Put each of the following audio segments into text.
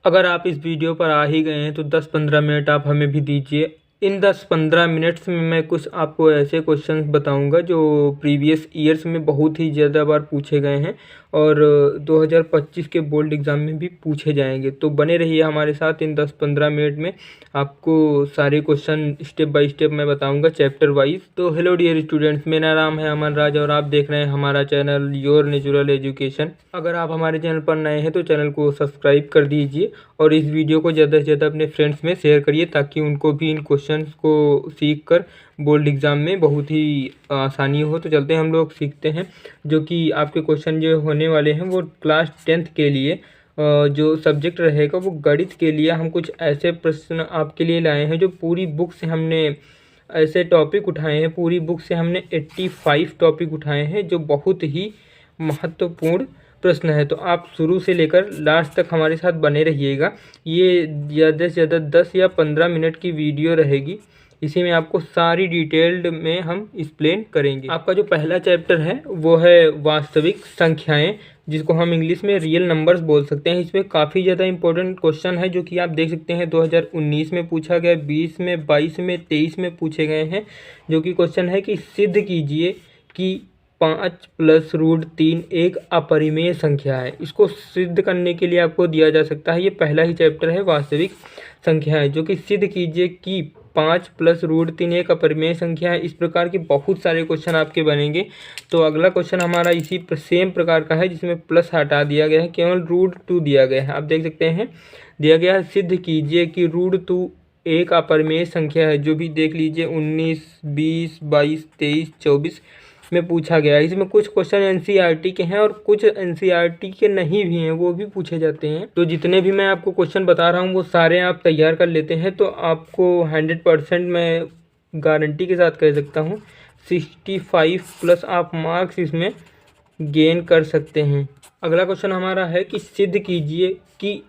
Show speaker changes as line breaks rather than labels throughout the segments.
अगर आप इस वीडियो पर आ ही गए हैं तो 10-15 मिनट आप हमें भी दीजिए। इन 10-15 मिनट्स में मैं कुछ आपको ऐसे क्वेश्चंस बताऊंगा जो प्रीवियस ईयर्स में बहुत ही ज़्यादा बार पूछे गए हैं और 2025 के बोर्ड एग्ज़ाम में भी पूछे जाएंगे। तो बने रहिए हमारे साथ। इन 10-15 मिनट में आपको सारे क्वेश्चन स्टेप बाय स्टेप मैं बताऊंगा चैप्टर वाइज। तो हेलो डियर स्टूडेंट्स, मेरा नाम है अमन राज और आप देख रहे हैं हमारा चैनल योर नेचुरल एजुकेशन। अगर आप हमारे चैनल पर नए हैं तो चैनल को सब्सक्राइब कर दीजिए और इस वीडियो को ज़्यादा से ज़्यादा अपने फ्रेंड्स में शेयर करिए ताकि उनको भी इन क्वेश्चंस को सीख कर बोर्ड एग्ज़ाम में बहुत ही आसानी हो। तो चलते हैं हम लोग सीखते हैं जो कि आपके क्वेश्चन जो होने वाले हैं वो क्लास 10th के लिए जो सब्जेक्ट रहेगा वो गणित के लिए हम कुछ ऐसे प्रश्न आपके लिए लाए हैं जो पूरी बुक से हमने ऐसे टॉपिक उठाए हैं। पूरी बुक से हमने 85 टॉपिक उठाए हैं जो बहुत ही महत्वपूर्ण प्रश्न है। तो आप शुरू से लेकर लास्ट तक हमारे साथ बने रहिएगा। ये ज़्यादा से ज़्यादा 10 या 15 मिनट की वीडियो रहेगी। इसी में आपको सारी डिटेल्ड में हम एक्सप्लेन करेंगे। आपका जो पहला चैप्टर है वो है वास्तविक संख्याएं, जिसको हम इंग्लिश में रियल नंबर्स बोल सकते हैं। इसमें काफ़ी ज़्यादा इंपॉर्टेंट क्वेश्चन है जो कि आप देख सकते हैं 2019 में पूछा गया, 20 में, 22 में, 23 में पूछे गए हैं। जो कि क्वेश्चन है कि सिद्ध कीजिए कि 5 + √3 एक अपरिमेय संख्या है। इसको सिद्ध करने के लिए आपको दिया जा सकता है, ये पहला ही चैप्टर है वास्तविक संख्या है, जो कि सिद्ध कीजिए कि 5 + √3 एक अपरिमेय संख्या है। इस प्रकार के बहुत सारे क्वेश्चन आपके बनेंगे। तो अगला क्वेश्चन हमारा इसी सेम प्रकार का है जिसमें प्लस हटा दिया गया है, केवल √2 दिया गया है। आप देख सकते हैं दिया गया है सिद्ध कीजिए कि √2 एक अपरिमेय संख्या है। जो भी देख लीजिए 19, 20, 22, 23, 24 में पूछा गया है। इसमें कुछ क्वेश्चन एनसीईआरटी के हैं और कुछ एनसीईआरटी के नहीं भी हैं, वो भी पूछे जाते हैं। तो जितने भी मैं आपको क्वेश्चन बता रहा हूँ वो सारे आप तैयार कर लेते हैं तो आपको 100% मैं गारंटी के साथ कह सकता हूँ 65+ आप मार्क्स इसमें गेन कर सकते हैं। अगला क्वेश्चन हमारा है कि सिद्ध कीजिए कि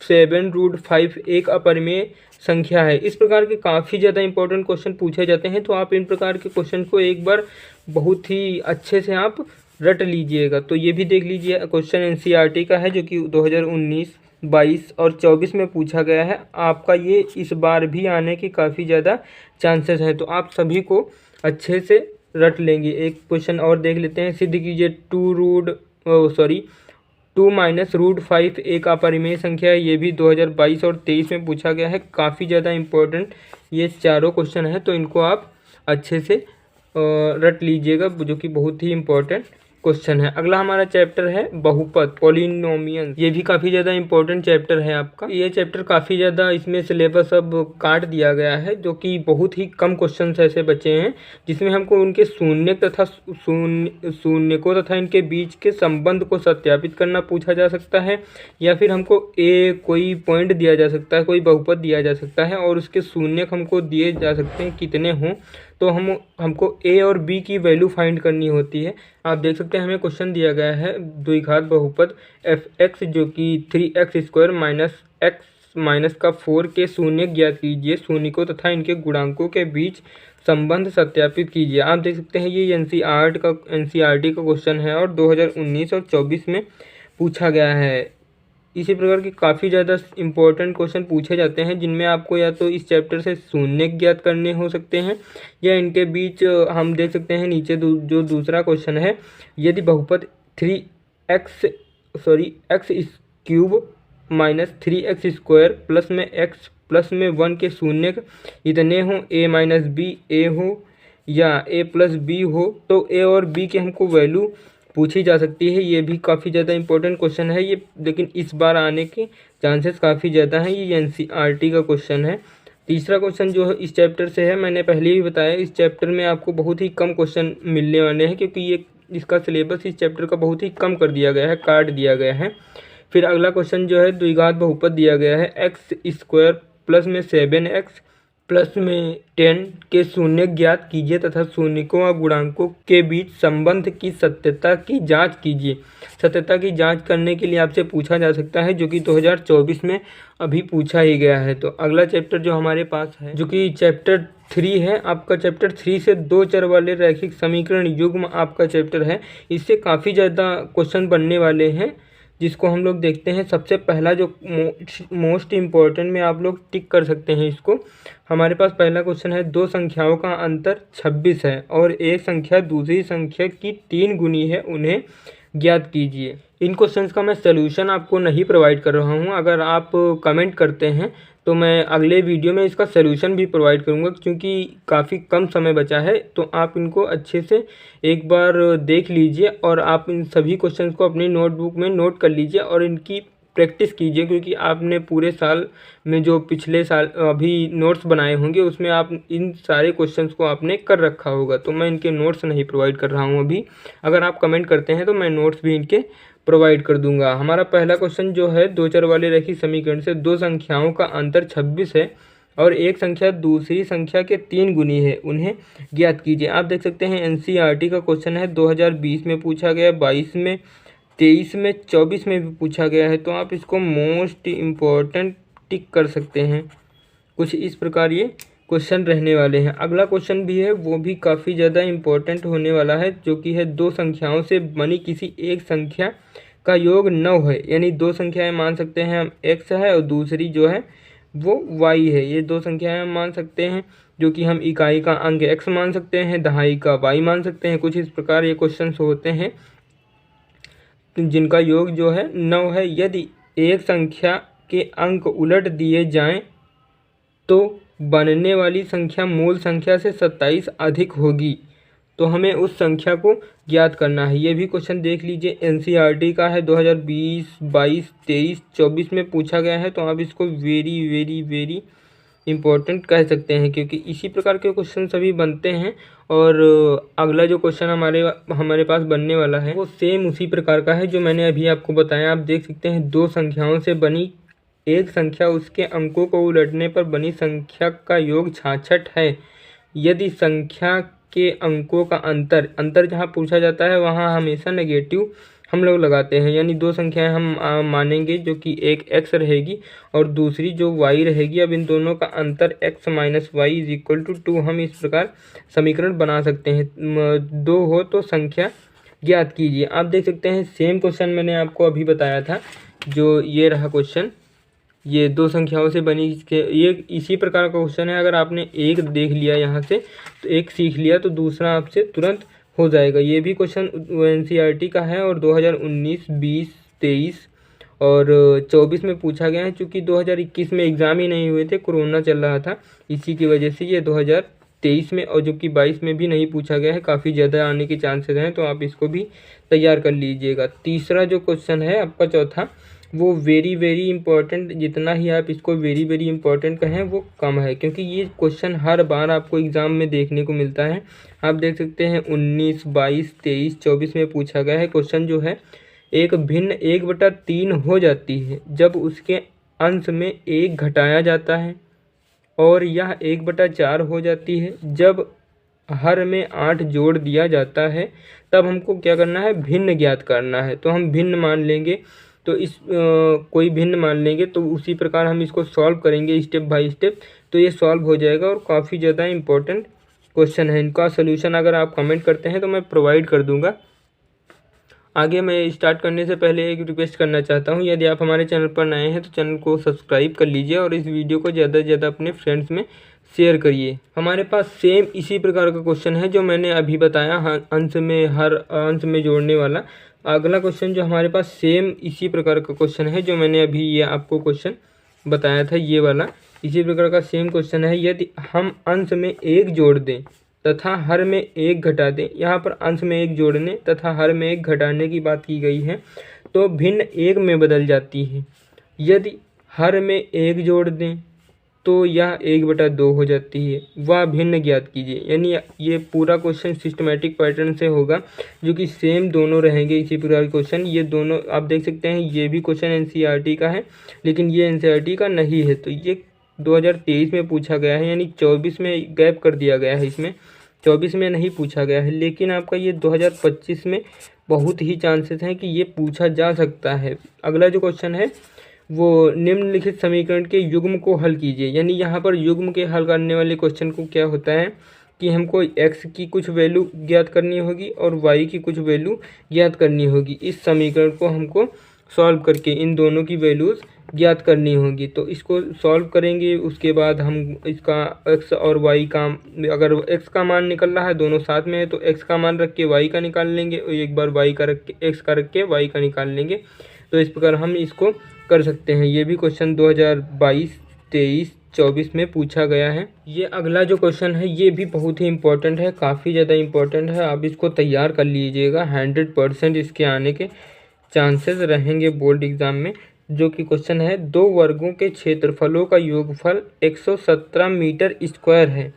7√5 एक अपरिमेय संख्या है। इस प्रकार के काफ़ी ज़्यादा इंपॉर्टेंट क्वेश्चन पूछे जाते हैं। तो आप इन प्रकार के क्वेश्चन को एक बार बहुत ही अच्छे से आप रट लीजिएगा। तो ये भी देख लीजिए क्वेश्चन एनसीईआरटी का है जो कि 2019, 22 और 24 में पूछा गया है। आपका ये इस बार भी आने के काफ़ी ज़्यादा चांसेस हैं। तो आप सभी को अच्छे से रट लेंगे। एक क्वेश्चन और देख लेते हैं। सिद्ध कीजिए 2 - √5 एक अपरिमेय संख्या है। ये भी 2022 और 23 में पूछा गया है। काफ़ी ज़्यादा इम्पोर्टेंट ये चारों क्वेश्चन हैं तो इनको आप अच्छे से रट लीजिएगा, जो कि बहुत ही इम्पोर्टेंट क्वेश्चन है। अगला हमारा चैप्टर है बहुपद, पॉलिनोमियल। ये भी काफ़ी ज़्यादा इंपॉर्टेंट चैप्टर है आपका। ये चैप्टर काफ़ी ज़्यादा इसमें सिलेबस अब काट दिया गया है, जो कि बहुत ही कम क्वेश्चन ऐसे बचे हैं जिसमें हमको उनके शून्यकों तथा इनके बीच के संबंध को सत्यापित करना पूछा जा सकता है, या फिर हमको कोई पॉइंट दिया जा सकता है, कोई बहुपद दिया जा सकता है और उसके शून्यक हमको दिए जा सकते हैं कितने हों। तो हमको ए और बी की वैल्यू फाइंड करनी होती है। आप देख सकते हैं हमें क्वेश्चन दिया गया है द्विघात बहुपद f(x) जो कि 3x² - x - 4 के शून्यक ज्ञात कीजिए। शून्यकों तथा इनके गुणांकों के बीच संबंध सत्यापित कीजिए। आप देख सकते हैं ये एनसीईआरटी का क्वेश्चन है और 2019 और 24 में पूछा गया है। इसी प्रकार के काफ़ी ज़्यादा इंपॉर्टेंट क्वेश्चन पूछे जाते हैं जिनमें आपको या तो इस चैप्टर से शून्य ज्ञात करने हो सकते हैं या इनके बीच हम देख सकते हैं नीचे जो दूसरा क्वेश्चन है, यदि बहुपद 3x - 3x² प्लस में 1 के शून्यक इतने हों, a - b a हो या a + b हो, तो a और b के हमको वैल्यू पूछी जा सकती है। ये भी काफ़ी ज़्यादा इंपॉर्टेंट क्वेश्चन है ये, लेकिन इस बार आने के चांसेस काफ़ी ज़्यादा हैं। ये एनसीईआरटी का क्वेश्चन है। तीसरा क्वेश्चन जो है इस चैप्टर से है, मैंने पहले ही बताया इस चैप्टर में आपको बहुत ही कम क्वेश्चन मिलने वाले हैं क्योंकि ये इसका सिलेबस इस चैप्टर का बहुत ही कम कर दिया गया है, काट दिया गया है। फिर अगला क्वेश्चन जो है द्विघात बहुपद दिया गया है x² प्लस में 7x प्लस में 10 के शून्यक ज्ञात कीजिए तथा शून्यकों और गुणांकों के बीच संबंध की सत्यता की जांच कीजिए। सत्यता की जांच करने के लिए आपसे पूछा जा सकता है, जो कि 2024 में अभी पूछा ही गया है। तो अगला चैप्टर जो हमारे पास है जो कि चैप्टर 3 है आपका, चैप्टर 3 से 2 चर वाले रैखिक समीकरण युग्म आपका चैप्टर है। इससे काफ़ी ज़्यादा क्वेश्चन बनने वाले हैं। जिसको हम लोग देखते हैं। सबसे पहला जो मोस्ट इम्पोर्टेंट में आप लोग टिक कर सकते हैं इसको। हमारे पास पहला क्वेश्चन है, दो संख्याओं का अंतर 26 है और एक संख्या दूसरी संख्या की 3 गुनी है, उन्हें ज्ञात कीजिए। इन क्वेश्चंस का मैं सलूशन आपको नहीं प्रोवाइड कर रहा हूँ। अगर आप कमेंट करते हैं तो मैं अगले वीडियो में इसका सलूशन भी प्रोवाइड करूँगा, क्योंकि काफ़ी कम समय बचा है। तो आप इनको अच्छे से एक बार देख लीजिए और आप इन सभी क्वेश्चंस को अपनी नोटबुक में नोट कर लीजिए और इनकी प्रैक्टिस कीजिए, क्योंकि आपने पूरे साल में जो पिछले साल अभी नोट्स बनाए होंगे उसमें आप इन सारे क्वेश्चंस को आपने कर रखा होगा। तो मैं इनके नोट्स नहीं प्रोवाइड कर रहा हूँ अभी। अगर आप कमेंट करते हैं तो मैं नोट्स भी इनके प्रोवाइड कर दूंगा। हमारा पहला क्वेश्चन जो है, दो चर वाले रैखिक समीकरण से दो संख्याओं का अंतर 26 है और एक संख्या दूसरी संख्या के 3 गुनी है, उन्हें ज्ञात कीजिए। आप देख सकते हैं एनसीईआरटी का क्वेश्चन है, 2020 में पूछा गया, 22 में, 23 में, 24 में भी पूछा गया है। तो आप इसको मोस्ट इम्पॉर्टेंट टिक कर सकते हैं। कुछ इस प्रकार ये क्वेश्चन रहने वाले हैं। अगला क्वेश्चन भी है, वो भी काफ़ी ज़्यादा इम्पोर्टेंट होने वाला है, जो कि है दो संख्याओं से बनी किसी एक संख्या का योग 9 है। यानी दो संख्याएं मान सकते हैं हम x है और दूसरी जो है वो y है। ये दो संख्याएं हम मान सकते हैं, जो कि हम इकाई का अंक x मान सकते हैं, दहाई का y मान सकते हैं। कुछ इस प्रकार ये क्वेश्चन होते हैं जिनका योग जो है 9 है। यदि एक संख्या के अंक उलट दिए जाएं तो बनने वाली संख्या मूल संख्या से 27 अधिक होगी। तो हमें उस संख्या को ज्ञात करना है। ये भी क्वेश्चन देख लीजिए, एनसीईआरटी का है, 2020, 22, 23, 24 में पूछा गया है। तो आप इसको वेरी वेरी वेरी इम्पोर्टेंट कह सकते हैं, क्योंकि इसी प्रकार के क्वेश्चन सभी बनते हैं। और अगला जो क्वेश्चन हमारे पास बनने वाला है वो सेम उसी प्रकार का है जो मैंने अभी आपको बताया। आप देख सकते हैं, दो संख्याओं से बनी एक संख्या उसके अंकों को उलटने पर बनी संख्या का योग 66 है। यदि संख्या के अंकों का अंतर जहाँ पूछा जाता है वहाँ हमेशा नेगेटिव हम लोग लगाते हैं। यानी दो संख्याएं हम मानेंगे, जो कि एक x रहेगी और दूसरी जो y रहेगी। अब इन दोनों का अंतर x minus y is equal to 2। हम इस प्रकार समीकरण बना सकते हैं। दो हो तो संख्या ज्ञात कीजिए। आप देख सकते हैं सेम क्वेश्चन मैंने आपको अभी बताया था, जो ये रहा क्वेश्चन। ये दो संख्याओं से बनी ये इसी प्रकार का क्वेश्चन है। अगर आपने एक देख लिया यहाँ से तो एक सीख लिया तो दूसरा आपसे तुरंत हो जाएगा। ये भी क्वेश्चन एनसीईआरटी का है और 2019, 20, 23 और 24 में पूछा गया है। चूँकि 2021 में एग्ज़ाम ही नहीं हुए थे, कोरोना चल रहा था, इसी की वजह से ये 2023 में और जो कि 22 में भी नहीं पूछा गया है। काफ़ी ज़्यादा आने के चांसेस हैं, तो आप इसको भी तैयार कर लीजिएगा। तीसरा जो क्वेश्चन है आपका चौथा, वो वेरी वेरी इंपॉर्टेंट, जितना ही आप इसको वेरी वेरी इंपॉर्टेंट कहें वो कम है, क्योंकि ये क्वेश्चन हर बार आपको एग्ज़ाम में देखने को मिलता है। आप देख सकते हैं 19, 22, 23, 24 में पूछा गया है। क्वेश्चन जो है, एक भिन्न 1/3 हो जाती है जब उसके अंश में 1 घटाया जाता है, और यह 1/4 हो जाती है जब हर में 8 जोड़ दिया जाता है। तब हमको क्या करना है, भिन्न ज्ञात करना है। तो हम भिन्न मान लेंगे, तो कोई भिन्न मान लेंगे, तो उसी प्रकार हम इसको सॉल्व करेंगे स्टेप बाय स्टेप, तो ये सॉल्व हो जाएगा। और काफ़ी ज़्यादा इम्पोर्टेंट क्वेश्चन है। इनका सलूशन अगर आप कमेंट करते हैं तो मैं प्रोवाइड कर दूंगा। आगे मैं स्टार्ट करने से पहले एक रिक्वेस्ट करना चाहता हूं, यदि आप हमारे चैनल पर नए हैं तो चैनल को सब्सक्राइब कर लीजिए और इस वीडियो को ज़्यादा से ज़्यादा अपने फ्रेंड्स में शेयर करिए। हमारे पास सेम इसी प्रकार का क्वेश्चन है जो मैंने अभी बताया, अंश में हर अंश में जोड़ने वाला। अगला क्वेश्चन जो हमारे पास सेम इसी प्रकार का क्वेश्चन है जो मैंने अभी ये आपको क्वेश्चन बताया था, ये वाला इसी प्रकार का सेम क्वेश्चन है। यदि हम अंश में 1 जोड़ दें तथा हर में 1 घटा दें, यहाँ पर अंश में 1 जोड़ने तथा हर में 1 घटाने की बात की गई है, तो भिन्न 1 में बदल जाती है। यदि हर में 1 जोड़ दें तो यह 1/2 हो जाती है। वह भिन्न ज्ञात कीजिए। यानी ये पूरा क्वेश्चन सिस्टमेटिक पैटर्न से होगा, जो कि सेम दोनों रहेंगे इसी प्रकार के क्वेश्चन। ये दोनों आप देख सकते हैं, ये भी क्वेश्चन एनसीईआरटी का है, लेकिन ये एनसीईआरटी का नहीं है। तो ये 2023 में पूछा गया है, यानी 24 में गैप कर दिया गया है। इसमें 24 में नहीं पूछा गया है, लेकिन आपका ये 2025 में बहुत ही चांसेस हैं कि ये पूछा जा सकता है। अगला जो क्वेश्चन है वो निम्नलिखित समीकरण के युग्म को हल कीजिए। यानी यहाँ पर युग्म के हल करने वाले क्वेश्चन को क्या होता है कि हमको x की कुछ वैल्यू ज्ञात करनी होगी और y की कुछ वैल्यू ज्ञात करनी होगी। इस समीकरण को हमको सॉल्व करके इन दोनों की वैल्यूज़ ज्ञात करनी होगी। तो इसको सॉल्व करेंगे, उसके बाद हम इसका x और y का, अगर x का मान निकल रहा है दोनों साथ में है तो x का मान रख के y का निकाल लेंगे, और एक बार y का रख के x का रख के y का निकाल लेंगे। तो इस प्रकार हम इसको कर सकते हैं। ये भी क्वेश्चन 2022, 23, 24 में पूछा गया है। ये अगला जो क्वेश्चन है ये भी बहुत ही इंपॉर्टेंट है, काफ़ी ज़्यादा इंपॉर्टेंट है। आप इसको तैयार कर लीजिएगा, 100% इसके आने के चांसेस रहेंगे बोर्ड एग्ज़ाम में। जो कि क्वेश्चन है, 2 वर्गों के क्षेत्रफलों का योगफल 117 मीटर स्क्वायर है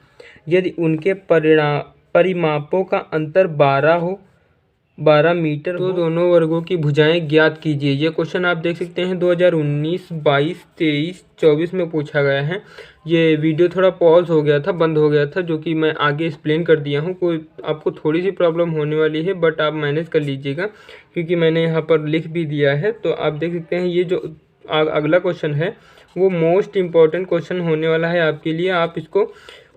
यदि उनके परिमापों का अंतर 12 मीटर तो दोनों वर्गों की भुजाएं ज्ञात कीजिए। ये क्वेश्चन आप देख सकते हैं 2019, 22, 23, 24 में पूछा गया है। ये वीडियो थोड़ा पॉज हो गया था, बंद हो गया था, जो कि मैं आगे एक्सप्लेन कर दिया हूँ। कोई आपको थोड़ी सी प्रॉब्लम होने वाली है, बट आप मैनेज कर लीजिएगा क्योंकि मैंने यहाँ पर लिख भी दिया है। तो आप देख सकते हैं ये जो अगला क्वेश्चन है वो मोस्ट इम्पॉर्टेंट क्वेश्चन होने वाला है आपके लिए। आप इसको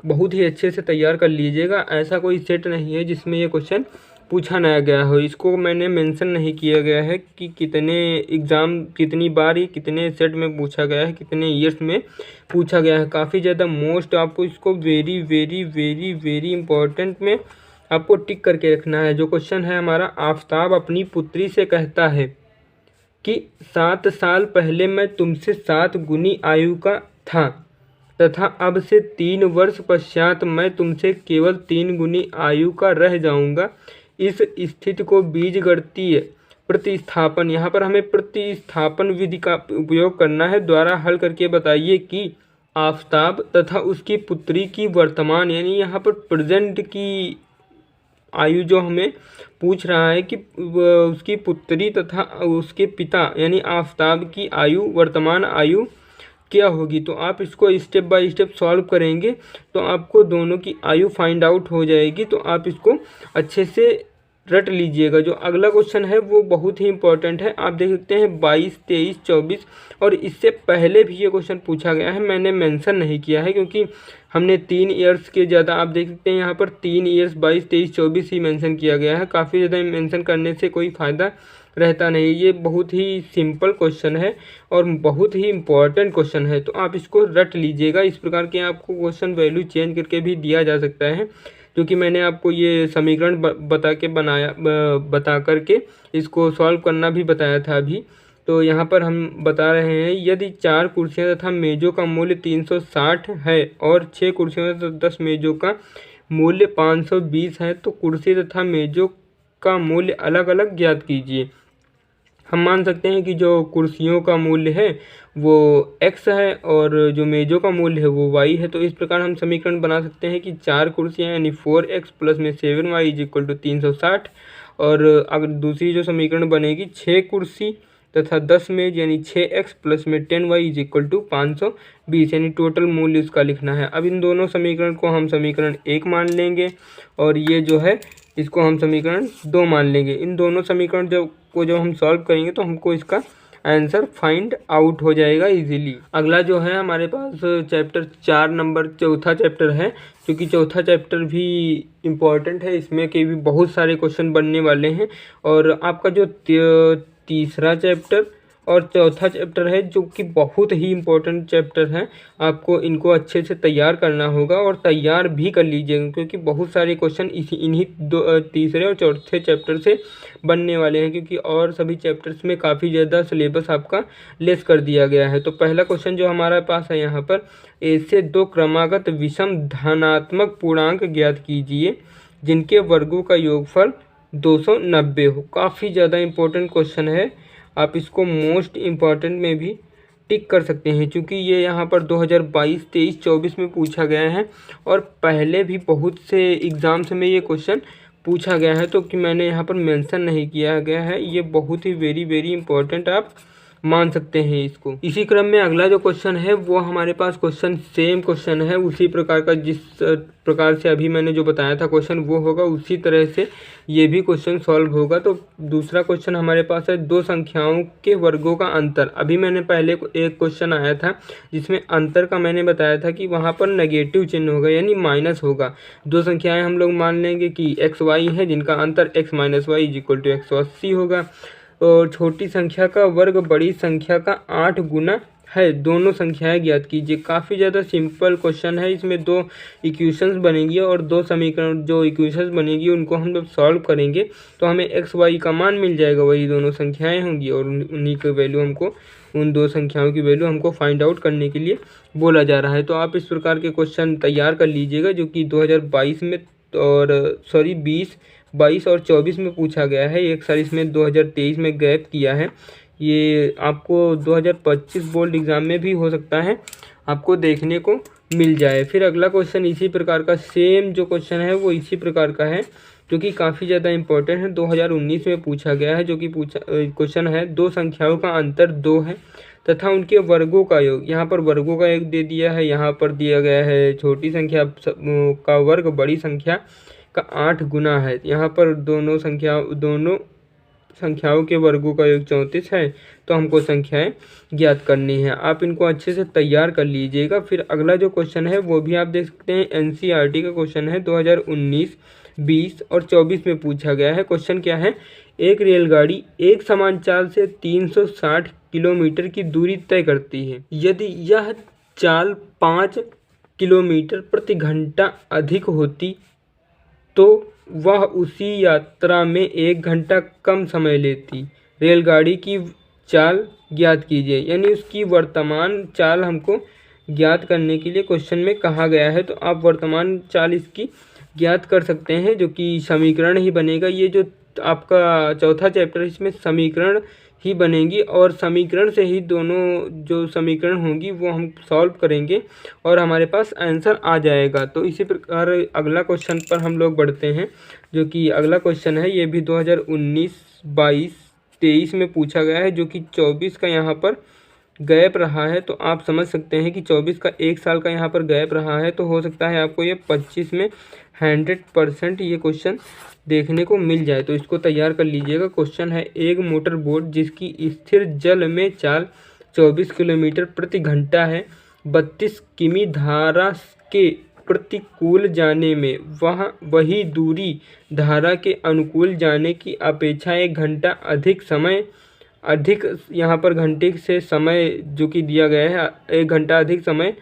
बहुत ही अच्छे से तैयार कर लीजिएगा। ऐसा कोई सेट नहीं है जिसमें ये क्वेश्चन पूछा ना गया हो। इसको मैंने मेंशन नहीं किया गया है कि कितने एग्ज़ाम, कितनी बार, ये कितने सेट में पूछा गया है, कितने ईयर्स में पूछा गया है। काफ़ी ज़्यादा मोस्ट, आपको इसको very very very very important में आपको टिक करके रखना है। जो क्वेश्चन है हमारा, आफताब अपनी पुत्री से कहता है कि 7 साल पहले मैं तुमसे 7 गुनी आयु का था तथा अब से 3 वर्ष पश्चात मैं तुमसे केवल 3 गुनी आयु का रह जाऊंगा। इस स्थिति को बीजगणितीय प्रतिस्थापन, यहाँ पर हमें प्रतिस्थापन विधि का उपयोग करना है, द्वारा हल करके बताइए कि आफताब तथा उसकी पुत्री की वर्तमान, यानी यहाँ पर प्रेजेंट की आयु जो हमें पूछ रहा है कि उसकी पुत्री तथा उसके पिता यानी आफताब की आयु, वर्तमान आयु क्या होगी। तो आप इसको स्टेप बाय स्टेप सॉल्व करेंगे तो आपको दोनों की आयु फाइंड आउट हो जाएगी। तो आप इसको अच्छे से रट लीजिएगा। जो अगला क्वेश्चन है वो बहुत ही इंपॉर्टेंट है। आप देख सकते हैं 22, 23, 24 और इससे पहले भी ये क्वेश्चन पूछा गया है। मैंने मेंशन नहीं किया है क्योंकि हमने 3 ईयर्स के ज़्यादा, आप देख सकते हैं यहाँ पर 3 ईयर्स 22, 23, 24 ही मेंशन किया गया है। काफ़ी ज़्यादा मेंशन करने से कोई फ़ायदा रहता नहीं। ये बहुत ही सिंपल क्वेश्चन है और बहुत ही इम्पॉर्टेंट क्वेश्चन है, तो आप इसको रट लीजिएगा। इस प्रकार के आपको क्वेश्चन वैल्यू चेंज करके भी दिया जा सकता है, क्योंकि मैंने आपको ये समीकरण बता करके इसको सॉल्व करना भी बताया था अभी। तो यहाँ पर हम बता रहे हैं, यदि 4 कुर्सियाँ तथा मेज़ों का मूल्य 360 है और 6 कुर्सियों तथा 10 मेज़ों का मूल्य 520 है तो कुर्सी तथा मेज़ों का मूल्य अलग अलग ज्ञात कीजिए। हम मान सकते हैं कि जो कुर्सियों का मूल्य है वो x है और जो मेज़ों का मूल्य है वो y है। तो इस प्रकार हम समीकरण बना सकते हैं कि 4 कुर्सियाँ यानी 4x प्लस में 7y इज इक्वल टू 360। और अगर दूसरी जो समीकरण बनेगी 6 कुर्सी तथा 10 मेज यानी 6x प्लस में 10y इज इक्वल टू 520, यानी टोटल मूल्य उसका लिखना है। अब इन दोनों समीकरण को हम समीकरण 1 मान लेंगे और ये जो है इसको हम समीकरण 2 मान लेंगे। इन दोनों समीकरण जब हम सॉल्व करेंगे तो हमको इसका आंसर फाइंड आउट हो जाएगा इजीली। अगला जो है हमारे पास चैप्टर 4 नंबर चौथा चैप्टर है, क्योंकि चौथा चैप्टर भी इम्पॉर्टेंट है। इसमें के भी बहुत सारे क्वेश्चन बनने वाले हैं और आपका जो तीसरा चैप्टर और चौथा चैप्टर है जो कि बहुत ही इम्पोर्टेंट चैप्टर है, आपको इनको अच्छे से तैयार करना होगा और तैयार भी कर लीजिएगा, क्योंकि बहुत सारे क्वेश्चन इन्हीं तीसरे और चौथे चैप्टर से बनने वाले हैं, क्योंकि और सभी चैप्टर्स में काफ़ी ज़्यादा सिलेबस आपका लेस कर दिया गया है। तो पहला क्वेश्चन जो हमारे पास है यहाँ पर, एक से 2 क्रमागत विषम धनात्मक पूर्णांक ज्ञात कीजिए जिनके वर्गों का योगफल 290 हो। काफ़ी ज़्यादा इम्पोर्टेंट क्वेश्चन है, आप इसको मोस्ट इम्पॉर्टेंट में भी टिक कर सकते हैं, क्योंकि ये यहाँ पर 2022, 23, 24 में पूछा गया है और पहले भी बहुत से एग्ज़ाम्स में ये क्वेश्चन पूछा गया है, तो कि मैंने यहाँ पर मेंशन नहीं किया गया है। ये बहुत ही वेरी वेरी इंपॉर्टेंट आप मान सकते हैं इसको। इसी क्रम में अगला जो क्वेश्चन है वो हमारे पास क्वेश्चन सेम क्वेश्चन है, उसी प्रकार का जिस प्रकार से अभी मैंने जो बताया था क्वेश्चन वो होगा, उसी तरह से ये भी क्वेश्चन सॉल्व होगा। तो दूसरा क्वेश्चन हमारे पास है 2 संख्याओं के वर्गों का अंतर। अभी मैंने पहले एक क्वेश्चन आया था जिसमें अंतर का मैंने बताया था कि वहाँ पर नेगेटिव चिन्ह होगा यानी माइनस होगा। 2 संख्याएँ हम लोग मान लेंगे कि x y है जिनका अंतर x - y = 180 होगा। और छोटी संख्या का वर्ग बड़ी संख्या का 8 गुना है, दोनों संख्याएं ज्ञात कीजिए। काफ़ी ज़्यादा सिंपल क्वेश्चन है। इसमें दो इक्वेशंस बनेंगी और दो समीकरण जो इक्वेशंस बनेगी उनको हम लोग सॉल्व करेंगे तो हमें एक्स वाई का मान मिल जाएगा, वही दोनों संख्याएं होंगी और उन्हीं की वैल्यू हमको, उन दो संख्याओं की वैल्यू हमको फाइंड आउट करने के लिए बोला जा रहा है। तो आप इस प्रकार के क्वेश्चन तैयार कर लीजिएगा जो कि 2022 में और 20, 22 और 24 में पूछा गया है। एक साल इसमें 2023 में गैप किया है। ये आपको 2025 बोर्ड एग्ज़ाम में भी हो सकता है आपको देखने को मिल जाए। फिर अगला क्वेश्चन इसी प्रकार का, सेम जो क्वेश्चन है वो इसी प्रकार का है जो कि काफ़ी ज़्यादा इंपॉर्टेंट है। 2019 में पूछा गया है, जो कि क्वेश्चन है दो संख्याओं का अंतर 2 है तथा उनके वर्गों का योग। यहाँ पर वर्गों का योग दे दिया है, यहाँ पर दिया गया है छोटी संख्या का वर्ग बड़ी संख्या का 8 गुना है। यहाँ पर दोनों संख्याओं के वर्गों का योग 34 है। तो हमको संख्याएं ज्ञात करनी है। आप इनको अच्छे से तैयार कर लीजिएगा। फिर अगला जो क्वेश्चन है वो भी आप देख सकते हैं, एनसीईआरटी का क्वेश्चन है। 2019, 20 और 24 में पूछा गया है। क्वेश्चन क्या है, एक रेलगाड़ी एक समान चाल से 360 किलोमीटर की दूरी तय करती है। यदि यह चाल 5 किलोमीटर प्रति घंटा अधिक होती तो वह उसी यात्रा में 1 घंटा कम समय लेती। रेलगाड़ी की चाल ज्ञात कीजिए, यानी उसकी वर्तमान चाल हमको ज्ञात करने के लिए क्वेश्चन में कहा गया है। तो आप वर्तमान चाल इसकी ज्ञात कर सकते हैं जो कि समीकरण ही बनेगा। ये जो आपका चौथा चैप्टर है इसमें समीकरण ही बनेंगी और समीकरण से ही दोनों जो समीकरण होंगी वो हम सॉल्व करेंगे और हमारे पास आंसर आ जाएगा। तो इसी प्रकार अगला क्वेश्चन पर हम लोग बढ़ते हैं जो कि अगला क्वेश्चन है। ये भी 2019, 22, 23 में पूछा गया है जो कि 24 का यहाँ पर गैप रहा है। तो आप समझ सकते हैं कि 24 का 1 साल का यहाँ पर गैप रहा है, तो हो सकता है आपको ये 25 में 100% ये क्वेश्चन देखने को मिल जाए। तो इसको तैयार कर लीजिएगा। क्वेश्चन है, एक मोटर बोट जिसकी स्थिर जल में चाल 24 किलोमीटर प्रति घंटा है, 32 किमी धारा के प्रतिकूल जाने में वही दूरी धारा के अनुकूल जाने की अपेक्षा 1 घंटा अधिक यहाँ पर घंटे से समय जो कि दिया गया है 1 घंटा अधिक समय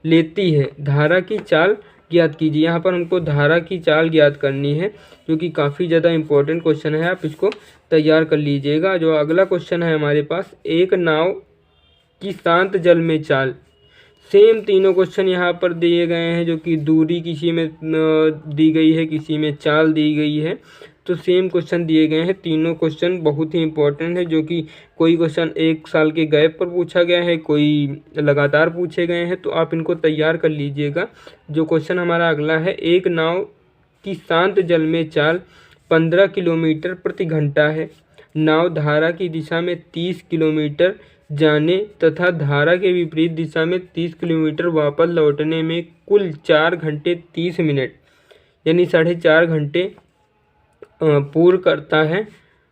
लेती है। धारा की चाल ज्ञात कीजिए। यहाँ पर हमको धारा की चाल ज्ञात करनी है जो कि काफ़ी ज़्यादा इंपॉर्टेंट क्वेश्चन है। आप इसको तैयार कर लीजिएगा। जो अगला क्वेश्चन है हमारे पास, एक नाव की शांत जल में चाल। सेम तीनों क्वेश्चन यहाँ पर दिए गए हैं जो कि दूरी किसी में दी गई है, किसी में चाल दी गई है। तो सेम क्वेश्चन दिए गए हैं। तीनों क्वेश्चन बहुत ही इंपॉर्टेंट है जो कि कोई क्वेश्चन 1 साल के गैप पर पूछा गया है, कोई लगातार पूछे गए हैं। तो आप इनको तैयार कर लीजिएगा। जो क्वेश्चन हमारा अगला है, एक नाव की शांत जल में चाल 15 किलोमीटर प्रति घंटा है। नाव धारा की दिशा में 30 किलोमीटर जाने तथा धारा के विपरीत दिशा में 30 किलोमीटर वापस लौटने में कुल 4 घंटे 30 मिनट यानी 4.5 घंटे पूर्ण करता है।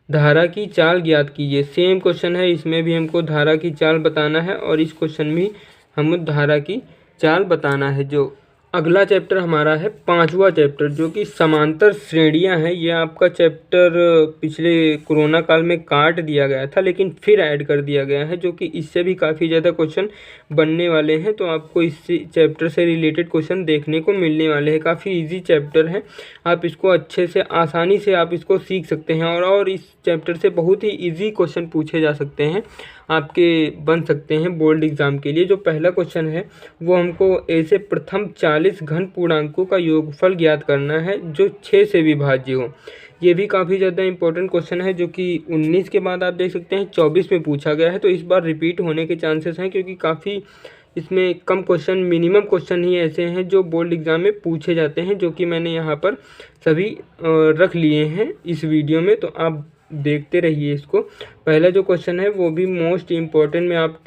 धारा की चाल ज्ञात कीजिए। सेम क्वेश्चन है, इसमें भी हमको धारा की चाल बताना है और इस क्वेश्चन में हम धारा की चाल बताना है। जो अगला चैप्टर हमारा है 5वां चैप्टर जो कि समांतर श्रेणियां हैं। ये आपका चैप्टर पिछले कोरोना काल में काट दिया गया था लेकिन फिर ऐड कर दिया गया है जो कि इससे भी काफ़ी ज़्यादा क्वेश्चन बनने वाले हैं। तो आपको इस चैप्टर से रिलेटेड क्वेश्चन देखने को मिलने वाले हैं। काफ़ी इजी चैप्टर है, आप इसको अच्छे से आसानी से आप इसको सीख सकते हैं और इस चैप्टर से बहुत ही ईजी क्वेश्चन पूछे जा सकते हैं, आपके बन सकते हैं बोर्ड एग्ज़ाम के लिए। जो पहला क्वेश्चन है वो हमको ऐसे प्रथम 40 घन पूर्णांकों का योगफल ज्ञात करना है जो 6 से विभाज्य हो। ये भी काफ़ी ज़्यादा इंपॉर्टेंट क्वेश्चन है जो कि 19 के बाद आप देख सकते हैं 24 में पूछा गया है। तो इस बार रिपीट होने के चांसेस हैं क्योंकि काफ़ी इसमें कम क्वेश्चन, मिनिमम क्वेश्चन ही ऐसे हैं जो बोर्ड एग्ज़ाम में पूछे जाते हैं, जो कि मैंने यहाँ पर सभी रख लिए हैं इस वीडियो में। तो आप देखते रहिए इसको। पहला जो क्वेश्चन है वो भी मोस्ट इम्पॉर्टेंट में आप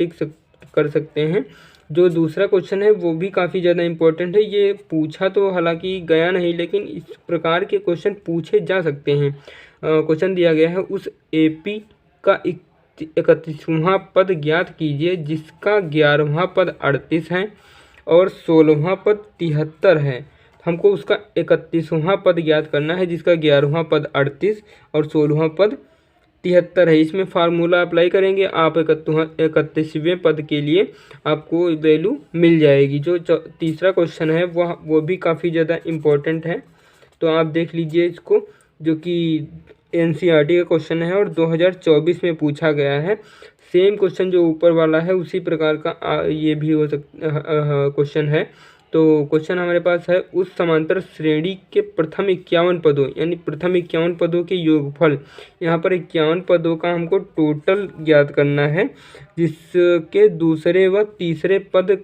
कर सकते हैं। जो दूसरा क्वेश्चन है वो भी काफ़ी ज़्यादा इम्पोर्टेंट है। ये पूछा तो हालांकि गया नहीं लेकिन इस प्रकार के क्वेश्चन पूछे जा सकते हैं। क्वेश्चन दिया गया है, उस एपी का 31वां पद ज्ञात कीजिए जिसका 11वां पद 38 है और 16वां पद 73 है। हमको उसका 31वां पद ज्ञात करना है जिसका 11वां पद 38 और 16वां पद 73 है। इसमें फार्मूला अप्लाई करेंगे आप 31वें पद के लिए आपको वैल्यू मिल जाएगी। जो तीसरा क्वेश्चन है वो भी काफ़ी ज़्यादा इम्पोर्टेंट है, तो आप देख लीजिए इसको, जो कि एनसीईआरटी का क्वेश्चन है और 2024 में पूछा गया है। सेम क्वेश्चन जो ऊपर वाला है उसी प्रकार का ये भी हो क्वेश्चन है। तो क्वेश्चन हमारे पास है, उस समांतर श्रेणी के प्रथम 51 पदों यानी प्रथम 51 पदों के योगफल। यहाँ पर 51 पदों का हमको टोटल ज्ञात करना है, जिसके दूसरे व तीसरे पद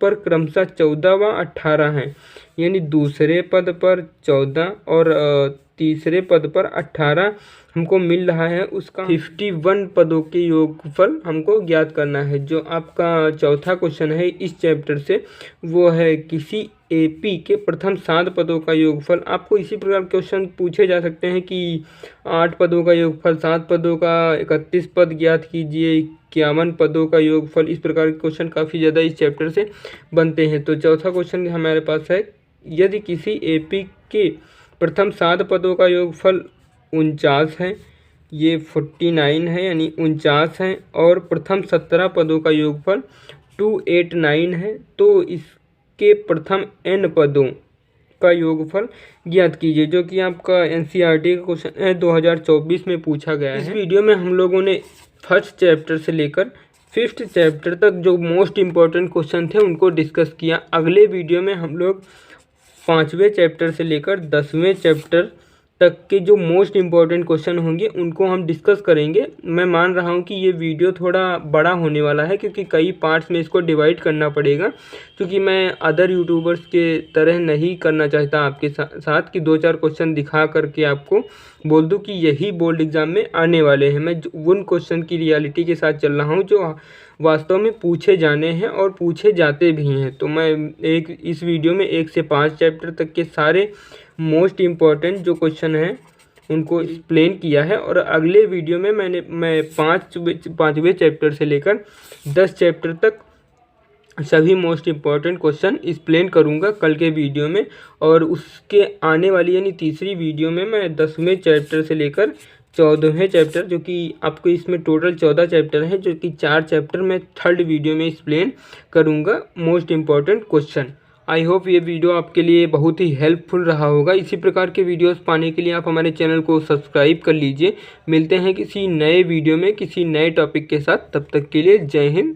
पर क्रमशः 14 व 18 हैं। यानी दूसरे पद पर 14 और तीसरे पद पर 18 हमको मिल रहा है। उसका 51 पदों के योगफल हमको ज्ञात करना है। जो आपका चौथा क्वेश्चन है इस चैप्टर से, वो है किसी एपी के प्रथम 7 पदों का योगफल। आपको इसी प्रकार क्वेश्चन पूछे जा सकते हैं कि 8 पदों का योगफल, 7 पदों का 31 पद ज्ञात कीजिए, 51 पदों का योगफल। इस प्रकार के क्वेश्चन काफ़ी ज़्यादा इस चैप्टर से बनते हैं। तो चौथा क्वेश्चन हमारे पास है, यदि किसी एपी के प्रथम 7 पदों का योगफल 49 है, ये 49 है यानी 49 है, और प्रथम 17 पदों का योगफल 289 है, तो इसके प्रथम n पदों का योगफल ज्ञात कीजिए। जो कि आपका एनसीईआरटी का क्वेश्चन है, 2024 में पूछा गया है। इस वीडियो में हम लोगों ने फर्स्ट चैप्टर से लेकर 5th चैप्टर तक जो मोस्ट इम्पॉर्टेंट क्वेश्चन थे उनको डिस्कस किया। अगले वीडियो में हम लोग 5वें चैप्टर से लेकर 10वें चैप्टर तक के जो मोस्ट इम्पॉर्टेंट क्वेश्चन होंगे उनको हम डिस्कस करेंगे। मैं मान रहा हूँ कि ये वीडियो थोड़ा बड़ा होने वाला है, क्योंकि कई पार्ट्स में इसको डिवाइड करना पड़ेगा, क्योंकि मैं अदर यूट्यूबर्स के तरह नहीं करना चाहता आपके साथ कि 2-4 क्वेश्चन दिखा करके आपको बोल दूँ कि यही बोर्ड एग्ज़ाम में आने वाले हैं। मैं उन क्वेश्चन की रियलिटी के साथ चल रहा हूँ जो वास्तव में पूछे जाने हैं और पूछे जाते भी हैं। तो मैं इस वीडियो में 1 से 5 चैप्टर तक के सारे मोस्ट इम्पॉर्टेंट जो क्वेश्चन हैं उनको एक्सप्लेन किया है, और अगले वीडियो में मैं 5वें चैप्टर से लेकर 10 चैप्टर तक सभी मोस्ट इम्पॉर्टेंट क्वेश्चन एक्सप्लेन करूंगा कल के वीडियो में। और उसके आने वाली यानी तीसरी वीडियो में मैं 10वें चैप्टर से लेकर 14वें चैप्टर, जो कि आपको इसमें टोटल 14 चैप्टर हैं, जो कि 4 चैप्टर मैं थर्ड वीडियो में एक्सप्लेन करूंगा most important question. I hope ये वीडियो आपके लिए बहुत ही हेल्पफुल रहा होगा। इसी प्रकार के वीडियोस पाने के लिए आप हमारे चैनल को सब्सक्राइब कर लीजिए। मिलते हैं किसी नए वीडियो में किसी नए टॉपिक के साथ, तब तक के लिए जय हिंद।